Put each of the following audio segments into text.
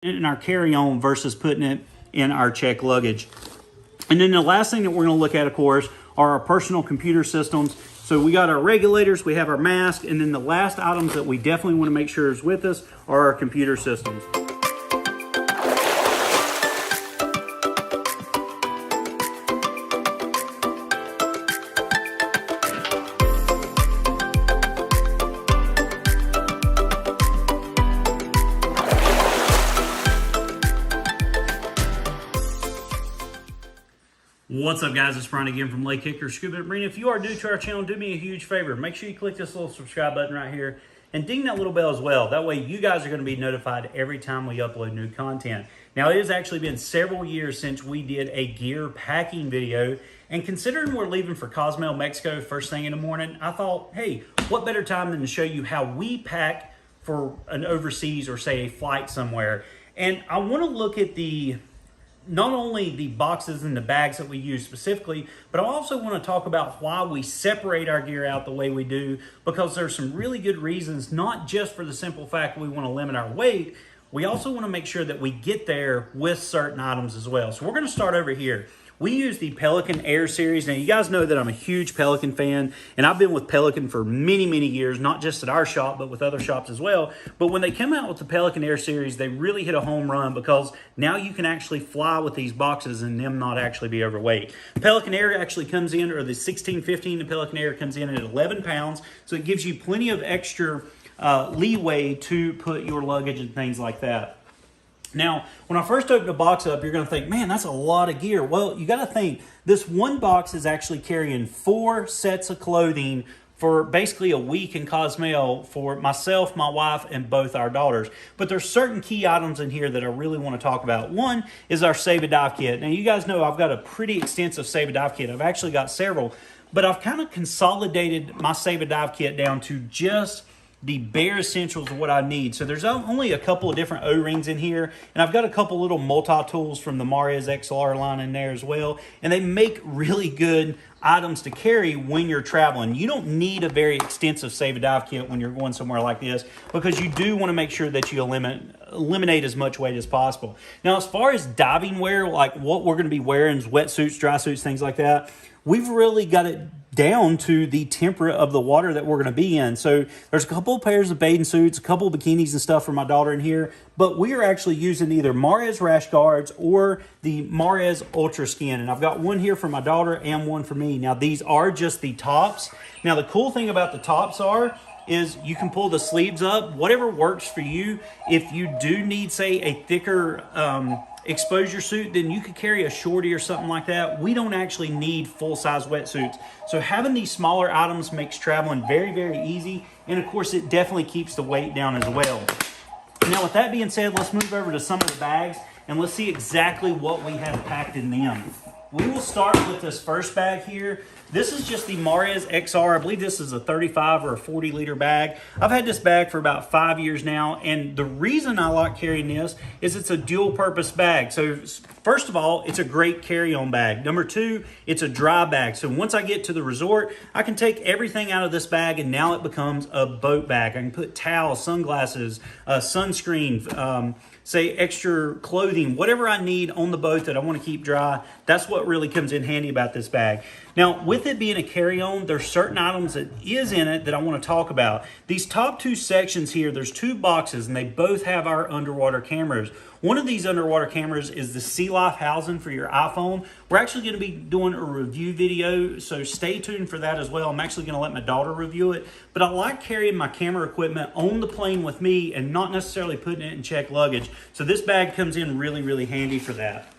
in our carry-on versus putting it in our checked luggage. And then the last thing that we're going to look at, of course, are our personal computer systems. So we got our regulators, we have our mask, and then the last items that we definitely want to make sure is with us are our computer systems. What's up, guys? It's Brian again from Lake Kicker Scuba Marine. If you are new to our channel, do me a huge favor. Make sure you click this little subscribe button right here and ding that little bell as well. That way you guys are going to be notified every time we upload new content. Now, it has actually been several years since we did a gear packing video, and considering we're leaving for Cozumel, Mexico first thing in the morning, I thought, hey, what better time than to show you how we pack for an overseas or say a flight somewhere. And I want to look at not only the boxes and the bags that we use specifically, but I also want to talk about why we separate our gear out the way we do, because there's some really good reasons, not just for the simple fact that we want to limit our weight. We also want to make sure that we get there with certain items as well. So we're going to start over here. We use the Pelican Air series. Now, you guys know that I'm a huge Pelican fan, and I've been with Pelican for many, many years, not just at our shop, but with other shops as well. But when they come out with the Pelican Air series, they really hit a home run, because now you can actually fly with these boxes and them not actually be overweight. Pelican Air actually comes in, or the 1615, the Pelican Air comes in at 11 pounds, so it gives you plenty of extra leeway to put your luggage and things like that. Now, when I first open the box up, you're going to think, man, that's a lot of gear. Well, you got to think, this one box is actually carrying 4 sets of clothing for basically a week in Cozumel for myself, my wife, and both our daughters. But there's certain key items in here that I really want to talk about. One is our Save a Dive kit. Now, you guys know I've got a pretty extensive Save a Dive kit. I've actually got several, but I've kind of consolidated my Save a Dive kit down to just the bare essentials of what I need. So there's only a couple of different O-rings in here, and I've got a couple little multi-tools from the Mariez XLR line in there as well, and they make really good items to carry when you're traveling. You don't need a very extensive Save a Dive kit when you're going somewhere like this, because you do want to make sure that you eliminate as much weight as possible. Now, as far as diving wear, like what we're going to be wearing, wetsuits, dry suits, things like that, we've really got it down to the temperature of the water that we're going to be in. So there's a couple of pairs of bathing suits, a couple of bikinis and stuff for my daughter in here, but we are actually using either Mariez rash guards or the Mariez Ultra Skin. And I've got one here for my daughter and one for me. Now, these are just the tops. Now, the cool thing about the tops is you can pull the sleeves up, whatever works for you. If you do need, say, a thicker exposure suit, then you could carry a shorty or something like that. We don't actually need full-size wetsuits. So having these smaller items makes traveling very, very easy. And of course, it definitely keeps the weight down as well. Now, with that being said, let's move over to some of the bags and let's see exactly what we have packed in them. We will start with this first bag here. This is just the Mariez XR. I believe this is a 35 or a 40 liter bag. I've had this bag for about 5 years now, and the reason I like carrying this is it's a dual purpose bag. So first of all, it's a great carry-on bag. Number two, it's a dry bag. So once I get to the resort, I can take everything out of this bag and now it becomes a boat bag. I can put towels, sunglasses, sunscreen, say extra clothing, whatever I need on the boat that I want to keep dry. That's what really comes in handy about this bag. Now, with it being a carry-on, there's certain items that is in it that I want to talk about. These top 2 sections here, there's 2 boxes, and they both have our underwater cameras. One of these underwater cameras is the Sea Life housing for your iPhone. We're actually going to be doing a review video, so stay tuned for that as well. I'm actually going to let my daughter review it, but I like carrying my camera equipment on the plane with me and not necessarily putting it in checked luggage. So this bag comes in really, really handy for that.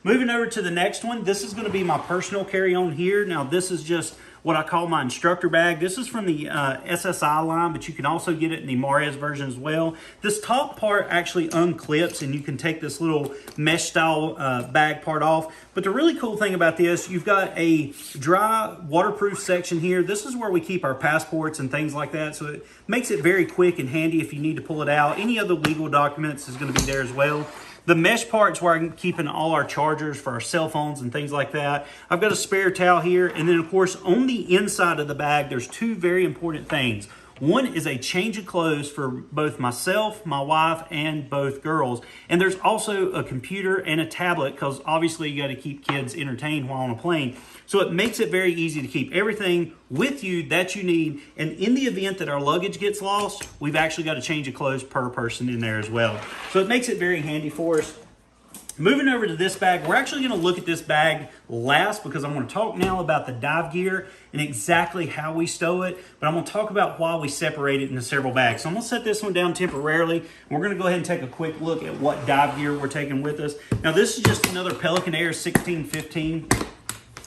Moving over to the next one, this is going to be my personal carry-on here. Now, this is just what I call my instructor bag. This is from the SSI line, but you can also get it in the Mariez version as well. This top part actually unclips, and you can take this little mesh style bag part off. But the really cool thing about this, you've got a dry waterproof section here. This is where we keep our passports and things like that. So it makes it very quick and handy if you need to pull it out. Any other legal documents is going to be there as well. The mesh part's where I'm keeping all our chargers for our cell phones and things like that. I've got a spare towel here. And then, of course, on the inside of the bag, there's 2 very important things. One is a change of clothes for both myself, my wife, and both girls. And there's also a computer and a tablet, because obviously you got to keep kids entertained while on a plane. So it makes it very easy to keep everything with you that you need. And in the event that our luggage gets lost, we've actually got a change of clothes per person in there as well. So it makes it very handy for us. Moving over to this bag, we're actually going to look at this bag last, because I'm going to talk now about the dive gear and exactly how we stow it, but I'm going to talk about why we separate it into several bags. So I'm going to set this one down temporarily. We're going to go ahead and take a quick look at what dive gear we're taking with us. Now, this is just another Pelican Air 1615.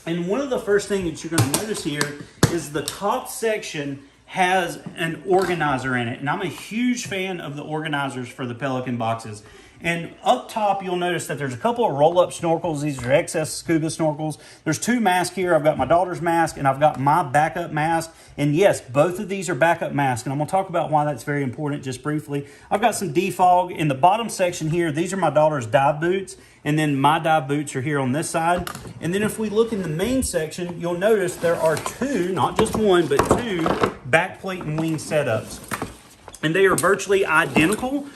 And one of the first things that you're going to notice here is the top section has an organizer in it. And I'm a huge fan of the organizers for the Pelican boxes. And up top, you'll notice that there's a couple of roll-up snorkels. These are XS Scuba snorkels. There's two masks here. I've got my daughter's mask and I've got my backup mask. And yes, both of these are backup masks. And I'm going to talk about why that's very important just briefly. I've got some defog. In the bottom section here, these are my daughter's dive boots. And then my dive boots are here on this side. And then if we look in the main section, you'll notice there are two, not just one, but two backplate and wing setups. And they are virtually identical,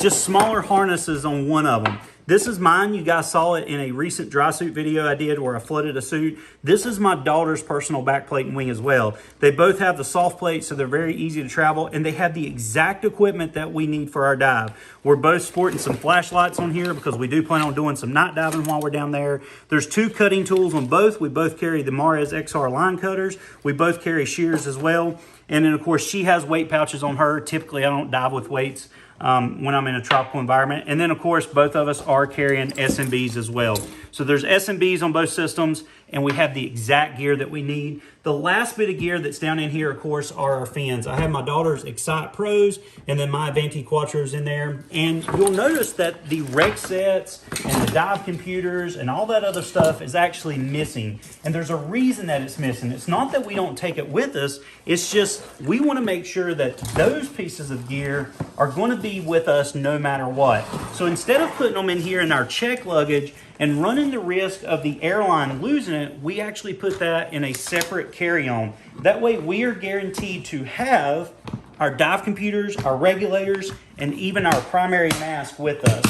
just smaller harnesses on one of them. This is mine. You guys saw it in a recent dry suit video I did where I flooded a suit. This is my daughter's personal backplate and wing as well. They both have the soft plate, so they're very easy to travel, and they have the exact equipment that we need for our dive. We're both sporting some flashlights on here because we do plan on doing some night diving while we're down there. There's two cutting tools on both. We both carry the Mares XR line cutters. We both carry shears as well. And then, of course, she has weight pouches on her. Typically, I don't dive with weights when I'm in a tropical environment. And then, of course, both of us are carrying SMBs as well. So there's SMBs on both systems, and we have the exact gear that we need. The last bit of gear that's down in here, of course, are our fins. I have my daughter's Excite Pros and then my Avanti Quattros in there. And you'll notice that the rec sets and the dive computers and all that other stuff is actually missing. And there's a reason that it's missing. It's not that we don't take it with us. It's just we want to make sure that those pieces of gear are going to be with us no matter what. So instead of putting them in here in our check luggage and running the risk of the airline losing it, we actually put that in a separate carry-on. That way we are guaranteed to have our dive computers, our regulators, and even our primary mask with us.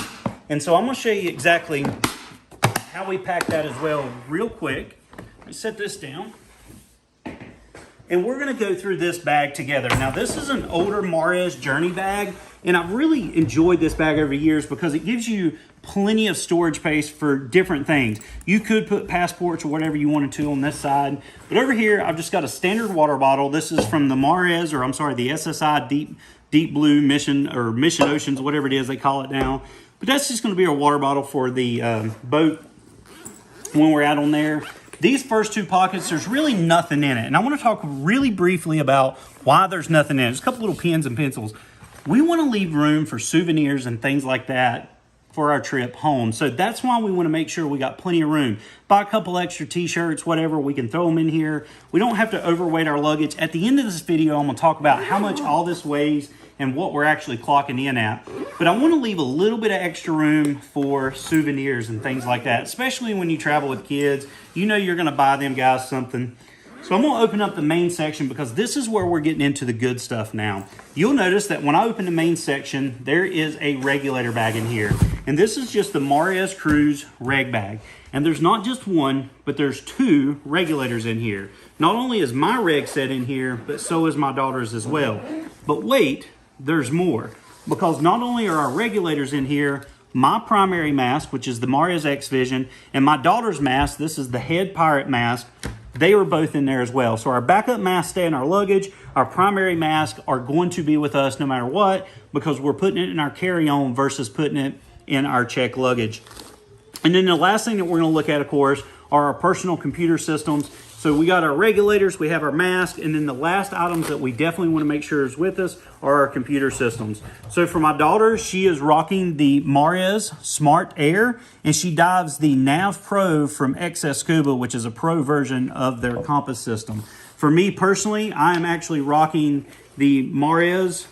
And so I'm going to show you exactly how we pack that as well real quick. Let me set this down. And we're going to go through this bag together. Now, this is an older Mares Journey bag, and I've really enjoyed this bag over the years because it gives you plenty of storage space for different things. You could put passports or whatever you wanted to on this side, but over here, I've just got a standard water bottle. This is from the Mares, or I'm sorry, the SSI Deep Blue Mission, or Mission Oceans, whatever it is they call it now. But that's just going to be a water bottle for the boat when we're out on there. These first two pockets, there's really nothing in it. And I want to talk really briefly about why there's nothing in it. There's a couple little pens and pencils. We want to leave room for souvenirs and things like that for our trip home. So that's why we want to make sure we got plenty of room. Buy a couple extra t-shirts, whatever, we can throw them in here. We don't have to overweight our luggage. At the end of this video, I'm going to talk about how much all this weighs and what we're actually clocking in at. But I want to leave a little bit of extra room for souvenirs and things like that, especially when you travel with kids. You know you're going to buy them guys something. So I'm going to open up the main section because this is where we're getting into the good stuff now. You'll notice that when I open the main section, there is a regulator bag in here. And this is just the Mares Cruise reg bag. And there's not just one, but there's two regulators in here. Not only is my reg set in here, but so is my daughter's as well. But wait, there's more. Because not only are our regulators in here, my primary mask, which is the Mares X Vision, and my daughter's mask, this is the Head Pirate mask, they were both in there as well. So our backup masks stay in our luggage. Our primary masks are going to be with us no matter what because we're putting it in our carry-on versus putting it in our check luggage. And then the last thing that we're going to look at, of course, are our personal computer systems. So we got our regulators, we have our mask, and then the last items that we definitely want to make sure is with us are our computer systems. So for my daughter, she is rocking the Mares Smart Air, and she dives the Nav Pro from XS Scuba, which is a pro version of their compass system. For me personally, I am actually rocking the Mares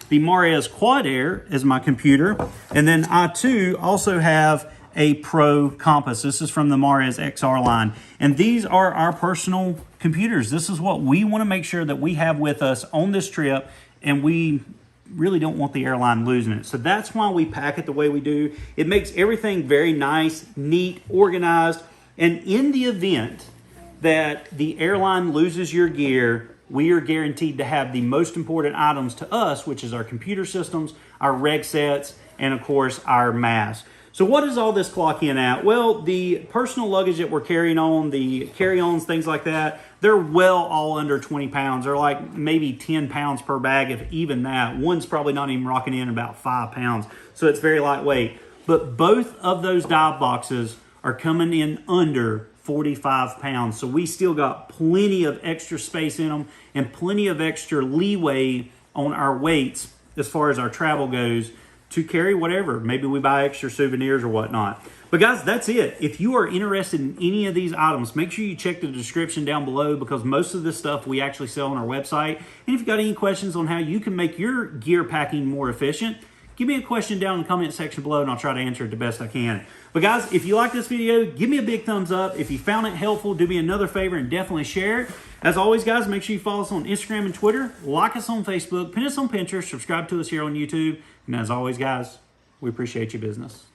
the Mares Quad Air as my computer. And then I too also have a Pro compass. This is from the Mares XR line. And these are our personal computers. This is what we want to make sure that we have with us on this trip, and we really don't want the airline losing it. So that's why we pack it the way we do. It makes everything very nice, neat, organized. And in the event that the airline loses your gear, we are guaranteed to have the most important items to us, which is our computer systems, our reg sets, and of course our mask. So what does all this clock in at? Well, the personal luggage that we're carrying on, the carry-ons, things like that, they're well all under 20 pounds. They're like maybe 10 pounds per bag, if even that. One's probably not even rocking in about 5 pounds. So it's very lightweight. But both of those dive boxes are coming in under 45 pounds. So we still got plenty of extra space in them and plenty of extra leeway on our weights as far as our travel goes to carry whatever. Maybe we buy extra souvenirs or whatnot. But guys, that's it. If you are interested in any of these items, make sure you check the description down below, because most of this stuff we actually sell on our website. And if you've got any questions on how you can make your gear packing more efficient, give me a question down in the comment section below and I'll try to answer it the best I can. But guys, if you like this video, give me a big thumbs up. If you found it helpful, do me another favor and definitely share it. As always, guys, make sure you follow us on Instagram and Twitter, like us on Facebook, pin us on Pinterest, subscribe to us here on YouTube. And as always, guys, we appreciate your business.